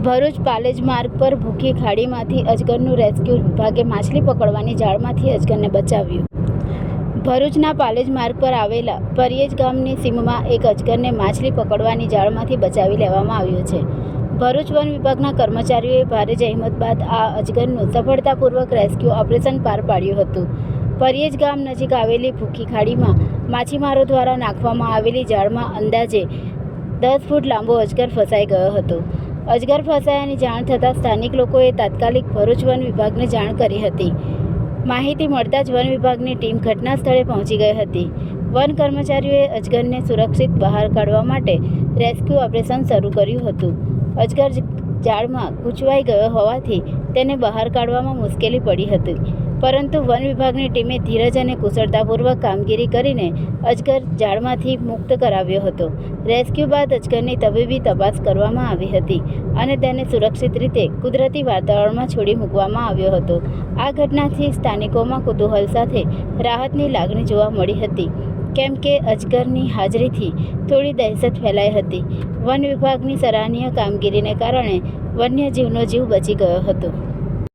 ભરૂચ પાલેજ માર્ગ પર ભૂખી ખાડીમાંથી અજગરનું રેસ્ક્યુ વિભાગે માછલી પકડવાની જાળમાંથી અજગરને બચાવ્યું. ભરૂચના પાલેજ માર્ગ પર આવેલા પરિયેજ ગામની સીમમાં એક અજગરને માછલી પકડવાની જાળમાંથી બચાવી લેવામાં આવ્યો છે. ભરૂચ વન વિભાગના કર્મચારીઓએ ભારે જહેમત બાદ આ અજગરનું સફળતાપૂર્વક રેસ્ક્યુ ઓપરેશન પાર પાડ્યું હતું. પરિયેજ ગામ નજીક આવેલી ભૂખી ખાડીમાં માછીમારો દ્વારા નાખવામાં આવેલી જાળમાં અંદાજે 10 ફૂટ લાંબો અજગર ફસાઈ ગયો હતો. અજગર ફસાયાની જાણ થતાં સ્થાનિક લોકોએ તાત્કાલિક ભરૂચ વન વિભાગને જાણ કરી હતી. માહિતી મળતા જ વન વિભાગની ટીમ ઘટના સ્થળે પહોંચી ગઈ હતી. વન કર્મચારીઓએ અજગરને સુરક્ષિત બહાર કાઢવા માટે રેસ્ક્યુ ઓપરેશન શરૂ કર્યું હતું. અજગર જાળમાં ગૂંચવાઈ ગયો હોવાથી તેને બહાર કાઢવામાં મુશ્કેલી પડી હતી, પરંતુ વન વિભાગની ટીમે ધીરજ અને કુશળતાપૂર્વક કામગીરી કરીને અજગર જાળમાંથી મુક્ત કરાવ્યો હતો. રેસ્ક્યુ બાદ અજગરની તબીબી તપાસ કરવામાં આવી હતી અને તેને સુરક્ષિત રીતે કુદરતી વાતાવરણમાં છોડી મૂકવામાં આવ્યો હતો. આ ઘટનાથી સ્થાનિકોમાં કુતૂહલ સાથે રાહતની લાગણી જોવા મળી હતી, કેમ કે અજગરની હાજરીથી થોડી દહેશત ફેલાઈ હતી. વન વિભાગની સરાહનીય કામગીરીને કારણે વન્યજીવનો જીવ બચી ગયો હતો.